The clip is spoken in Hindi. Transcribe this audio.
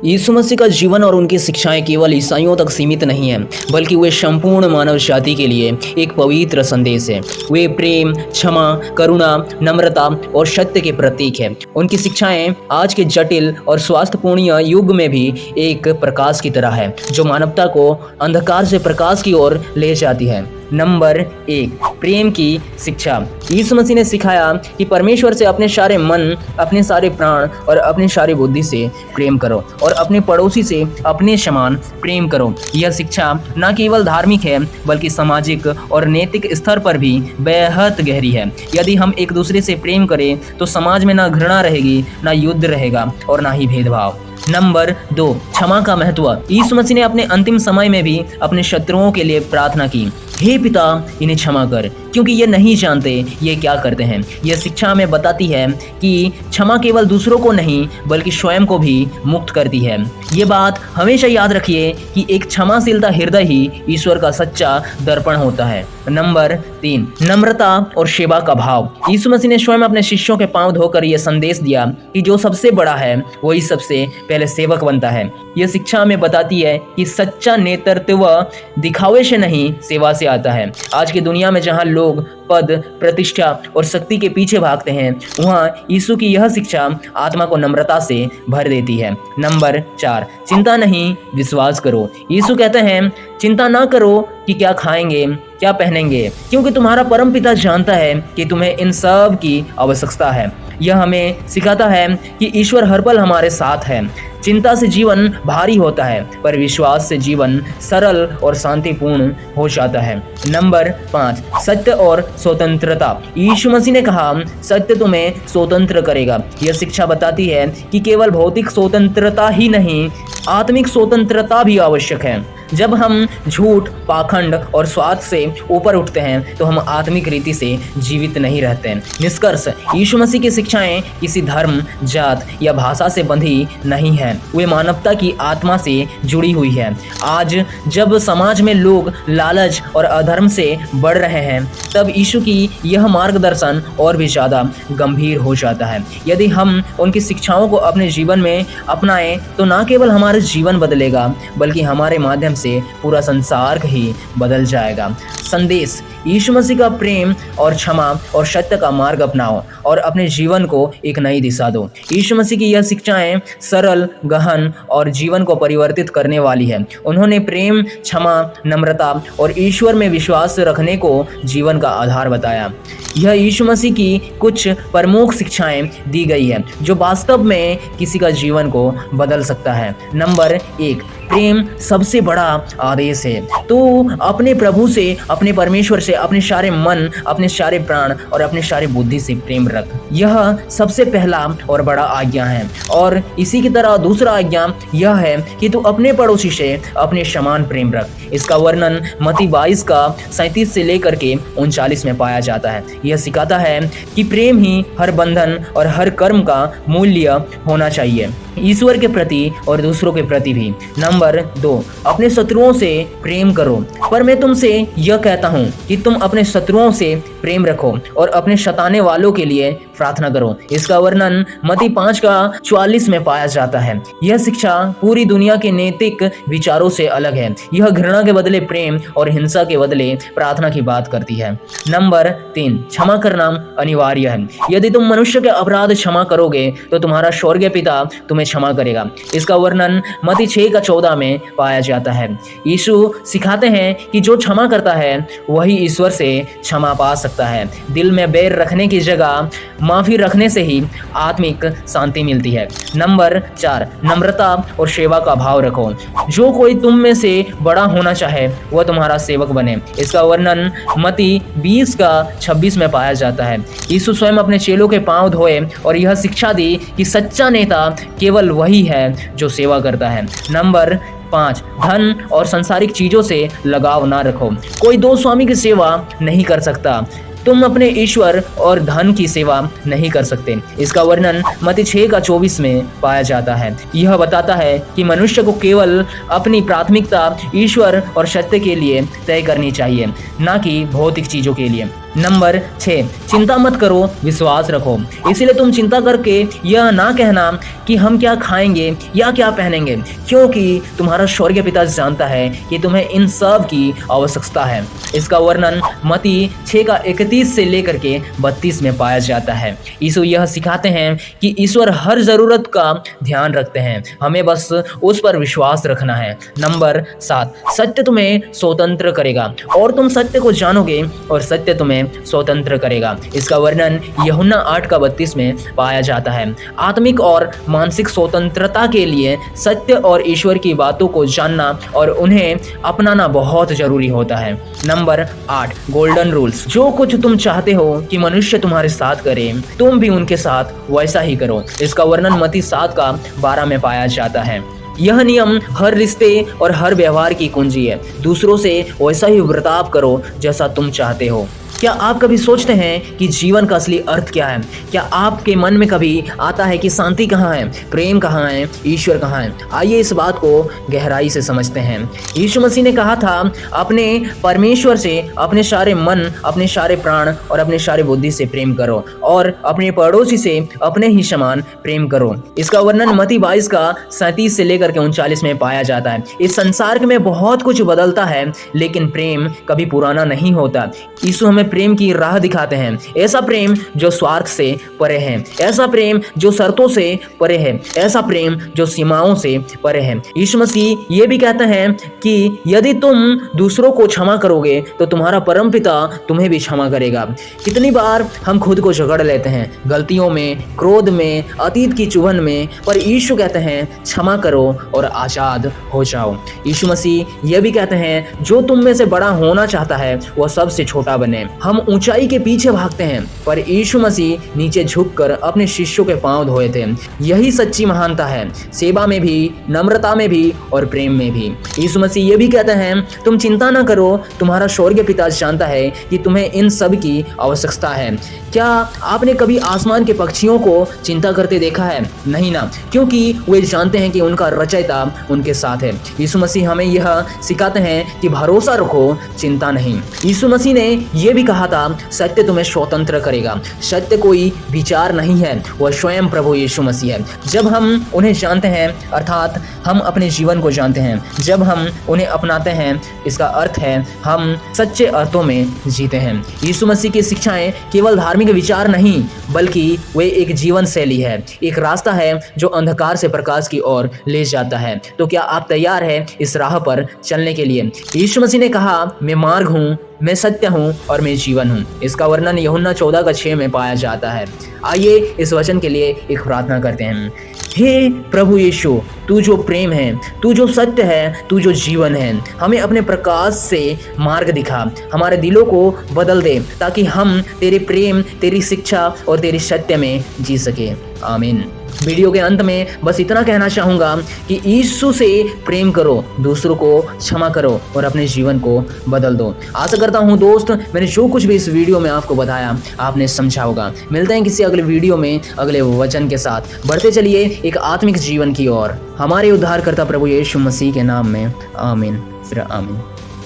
यीशु मसीह का जीवन और उनकी शिक्षाएं केवल ईसाइयों तक सीमित नहीं हैं, बल्कि वे संपूर्ण मानव जाति के लिए एक पवित्र संदेश है। वे प्रेम, क्षमा, करुणा, नम्रता और सत्य के प्रतीक हैं। उनकी शिक्षाएं आज के जटिल और स्वास्थ्यपूर्ण युग में भी एक प्रकाश की तरह है, जो मानवता को अंधकार से प्रकाश की ओर ले जाती है। नंबर 1, प्रेम की शिक्षा। यीशु मसीह ने सिखाया कि परमेश्वर से अपने सारे मन, अपने सारे प्राण और अपनी सारी बुद्धि से प्रेम करो और अपने पड़ोसी से अपने समान प्रेम करो। यह शिक्षा न केवल धार्मिक है, बल्कि सामाजिक और नैतिक स्तर पर भी बेहद गहरी है। यदि हम एक दूसरे से प्रेम करें तो समाज में ना घृणा रहेगी, ना युद्ध रहेगा और ना ही भेदभाव। नंबर 2, क्षमा का महत्व। यीशु मसीह ने अपने अंतिम समय में भी अपने शत्रुओं के लिए प्रार्थना की, हे पिता, इन्हें क्षमा कर, क्योंकि ये नहीं जानते ये क्या करते हैं। यह शिक्षा हमें बताती है कि क्षमा केवल दूसरों को नहीं, बल्कि स्वयं को भी मुक्त करती है। ये बात हमेशा याद रखिए कि एक क्षमाशीलता हृदय ही ईश्वर का सच्चा दर्पण होता है। नंबर 3, नम्रता और सेवा का भाव। यीशु मसीह ने स्वयं अपने शिष्यों के पांव धोकर यह संदेश दिया कि जो सबसे बड़ा है वही सबसे पहले सेवक बनता है। यह शिक्षा हमें बताती है कि सच्चा नेतृत्व दिखावे से नहीं, सेवा से आता है। आज की दुनिया में जहां लोग पद, प्रतिष्ठा और शक्ति के पीछे भागते हैं, वहां यीशु की यह शिक्षा आत्मा को नम्रता से भर देती है। नंबर 4, चिंता नहीं, विश्वास करो। यीशु कहते हैं, चिंता ना करो कि क्या खाएंगे, क्या पहनेंगे, क्योंकि तुम्हारा परम पिता जानता है कि तुम्हें इन सब की आवश्यकता है। यह हमें सिखाता है कि ईश्वर हर पल हमारे साथ है। चिंता से जीवन भारी होता है, पर विश्वास से जीवन सरल और शांतिपूर्ण हो जाता है। नंबर 5, सत्य और स्वतंत्रता। यीशु मसीह ने कहा, सत्य तुम्हें स्वतंत्र करेगा। यह शिक्षा बताती है कि केवल भौतिक स्वतंत्रता ही नहीं, आत्मिक स्वतंत्रता भी आवश्यक है। जब हम झूठ, पाखंड और स्वार्थ से ऊपर उठते हैं तो हम आत्मिक रीति से जीवित नहीं रहते। निष्कर्ष, यीशु मसीह की शिक्षाएं किसी धर्म, जात या भाषा से बंधी नहीं है, वे मानवता की आत्मा से जुड़ी हुई है। आज जब समाज में लोग लालच और अधर्म से बढ़ रहे हैं, तब यीशु की यह मार्गदर्शन और भी ज़्यादा गंभीर हो जाता है। यदि हम उनकी शिक्षाओं को अपने जीवन में अपनाएं तो न केवल हमारा जीवन बदलेगा, बल्कि हमारे माध्यम से पूरा संसार ही बदल जाएगा। संदेश, यीशु मसीह का प्रेम और क्षमा और सत्य का मार्ग अपनाओ और अपने जीवन को एक नई दिशा दो। यीशु मसीह की यह शिक्षाएं सरल, गहन और जीवन को परिवर्तित करने वाली है। उन्होंने प्रेम, क्षमा, नम्रता और ईश्वर में विश्वास रखने को जीवन का आधार बताया। यह यीशु मसीह की कुछ प्रमुख शिक्षाएं दी गई है जो वास्तव में किसी का जीवन को बदल सकता है। नंबर 1, प्रेम सबसे बड़ा आदेश है। तो अपने प्रभु से, अपने परमेश्वर से अपने सारे मन, अपने सारे प्राण और अपने सारे बुद्धि से प्रेम रख। यह सबसे पहला और बड़ा आज्ञा है। और इसी की तरह दूसरा आज्ञा यह है कि तू अपने पड़ोसी से अपने समान प्रेम रख। इसका वर्णन मत्ती 22 का 37 से लेकर के 39 में पाया जाता है। यह सिखाता है कि प्रेम ही हर बंधन और हर कर्म का मूल्य होना चाहिए, ईश्वर के प्रति और दूसरों के प्रति भी। नंबर 2, अपने शत्रुओं से प्रेम करो। पर मैं तुमसे यह कहता हूँ कि तुम अपने शत्रुओं से प्रेम रखो और अपने सताने वालों के लिए प्रार्थना करो। इसका वर्णन मत्ती 5 का 44 में पाया जाता है। यह शिक्षा पूरी दुनिया के नैतिक विचारों से अलग है। यह घृणा के बदले प्रेम और हिंसा के बदले प्रार्थना की बात करती है। नंबर 3, क्षमा करना अनिवार्य है। यदि तुम मनुष्य के अपराध क्षमा करोगे तो तुम्हारा स्वर्गीय पिता तुम्हें क्षमा करेगा। इसका वर्णन मत्ती 6 का 14 में पाया जाता है। यीशु सिखाते हैं कि जो क्षमा करता है वही ईश्वर से क्षमा पा सकता है। दिल में बैर रखने की जगह माफी रखने से ही आत्मिक शांति मिलती है। नंबर 4, नम्रता और सेवा का भाव रखो। जो कोई तुम में से बड़ा होना चाहे वह तुम्हारा सेवक बने। इसका वर्णन मत्ती 20 का 26 में पाया जाता है। यीशु स्वयं अपने चेलों के पांव धोए और यह शिक्षा दी कि सच्चा नेता केवल वही है जो सेवा करता है। नंबर 5, धन और सांसारिक चीजों से लगाव ना रखो। कोई दो स्वामी की सेवा नहीं कर सकता। तुम अपने ईश्वर और धन की सेवा नहीं कर सकते। इसका वर्णन मत्ती 6 का 24 में पाया जाता है। यह बताता है कि मनुष्य को केवल अपनी प्राथमिकता ईश्वर और सत्य के लिए तय करनी चाहिए, न कि भौतिक चीजों के लिए। नंबर 6, चिंता मत करो, विश्वास रखो। इसलिए तुम चिंता करके यह ना कहना कि हम क्या खाएंगे या क्या पहनेंगे, क्योंकि तुम्हारा स्वर्गीय पिता जानता है कि तुम्हें इन सब की आवश्यकता है। इसका वर्णन मत्ती 6 का 31 से लेकर के 32 में पाया जाता है। यीशु यह सिखाते हैं कि ईश्वर हर जरूरत का ध्यान रखते हैं, हमें बस उस पर विश्वास रखना है। नंबर 7, सत्य तुम्हें स्वतंत्र करेगा और तुम सत्य को जानोगे और सत्य तुम्हें स्वतंत्र करेगा। इसका वर्णन यूहन्ना 8 का 32 में पाया जाता है। आत्मिक और मानसिक स्वतंत्रता के लिए सत्य और ईश्वर की बातों को जानना और उन्हें अपनाना बहुत जरूरी होता है। Number 8, golden rules. जो कुछ तुम चाहते हो कि मनुष्य तुम्हारे साथ करे, तुम भी उनके साथ वैसा ही करो। इसका वर्णन मत्ती 7 का 12 में पाया जाता है। यह नियम हर रिश्ते और हर व्यवहार की कुंजी है। दूसरों से वैसा ही बर्ताव करो जैसा तुम चाहते हो। क्या आप कभी सोचते हैं कि जीवन का असली अर्थ क्या है? क्या आपके मन में कभी आता है कि शांति कहाँ है, प्रेम कहाँ है, ईश्वर कहाँ है? आइए इस बात को गहराई से समझते हैं। यीशु मसीह ने कहा था, अपने परमेश्वर से अपने सारे मन, अपने सारे प्राण और अपने सारे बुद्धि से प्रेम करो और अपने पड़ोसी से अपने ही समान प्रेम करो। इसका वर्णन मत्ती 22 का 37 से लेकर के 39 में पाया जाता है। इस संसार में बहुत कुछ बदलता है, लेकिन प्रेम कभी पुराना नहीं होता। यीशु हमें प्रेम की राह दिखाते हैं, ऐसा प्रेम जो स्वार्थ से परे है, ऐसा प्रेम जो शर्तों से परे है, ऐसा प्रेम जो सीमाओं से परे है। यीशु मसीह ये भी कहते हैं कि यदि तुम दूसरों को क्षमा करोगे तो तुम्हारा परमपिता तुम्हें भी क्षमा करेगा। कितनी बार हम खुद को झगड़ लेते हैं, गलतियों में, क्रोध में, अतीत की चुभन में, पर यीशु कहते हैं क्षमा करो और आजाद हो जाओ। यीशु मसीह ये भी कहते हैं, जो तुम में से बड़ा होना चाहता है वह सबसे छोटा बने। हम ऊंचाई के पीछे भागते हैं, पर यीशु मसीह नीचे झुककर अपने शिष्यों के पांव धोए थे। यही सच्ची महानता है, सेवा में भी, नम्रता में भी और प्रेम में भी। यीशु मसीह ये भी कहते हैं, तुम चिंता न करो, तुम्हारा स्वर्गीय पिता जानता है कि तुम्हें इन सब की आवश्यकता है। क्या आपने कभी आसमान के पक्षियों को चिंता करते देखा है? नहीं ना, क्योंकि वे जानते हैं कि उनका रचयिता उनके साथ है। यीशु मसीह हमें यह सिखाते हैं कि भरोसा रखो, चिंता नहीं। यीशु मसीह ने यह भी कहा था, सत्य तुम्हें स्वतंत्र करेगा। सत्य कोई विचार नहीं है, वह स्वयं प्रभु यीशु मसीह है। जब हम उन्हें जानते हैं, अर्थात हम अपने जीवन को जानते हैं, जब हम उन्हें अपनाते हैं, इसका अर्थ है हम सच्चे अर्थों में जीते हैं। यीशु मसीह की शिक्षाएं केवल धार्मिक विचार नहीं, बल्कि वे एक जीवन शैली है, एक रास्ता है जो अंधकार से प्रकाश की ओर ले जाता है। तो क्या आप तैयार हैं इस राह पर चलने के लिए? यीशु मसीह ने कहा, मैं मार्ग हूँ, मैं सत्य हूँ और मैं जीवन हूँ। इसका वर्णन यूहन्ना 14 का 6 में पाया जाता है। आइए इस वचन के लिए एक प्रार्थना करते हैं। हे प्रभु यीशु, तू जो प्रेम है, तू जो सत्य है, तू जो जीवन है, हमें अपने प्रकाश से मार्ग दिखा, हमारे दिलों को बदल दे, ताकि हम तेरे प्रेम, तेरी शिक्षा और तेरी सत्य में जी सके। आमीन। वीडियो के अंत में बस इतना कहना चाहूँगा कि यीशु से प्रेम करो, दूसरों को क्षमा करो और अपने जीवन को बदल दो। आशा करता हूँ दोस्त, मैंने जो कुछ भी इस वीडियो में आपको बताया आपने समझा होगा। मिलते हैं किसी अगले वीडियो में अगले वचन के साथ। बढ़ते चलिए एक आत्मिक जीवन की ओर, हमारे उद्धारकर्ता प्रभु यीशु मसीह के नाम में। आमीन, फिर आमीन।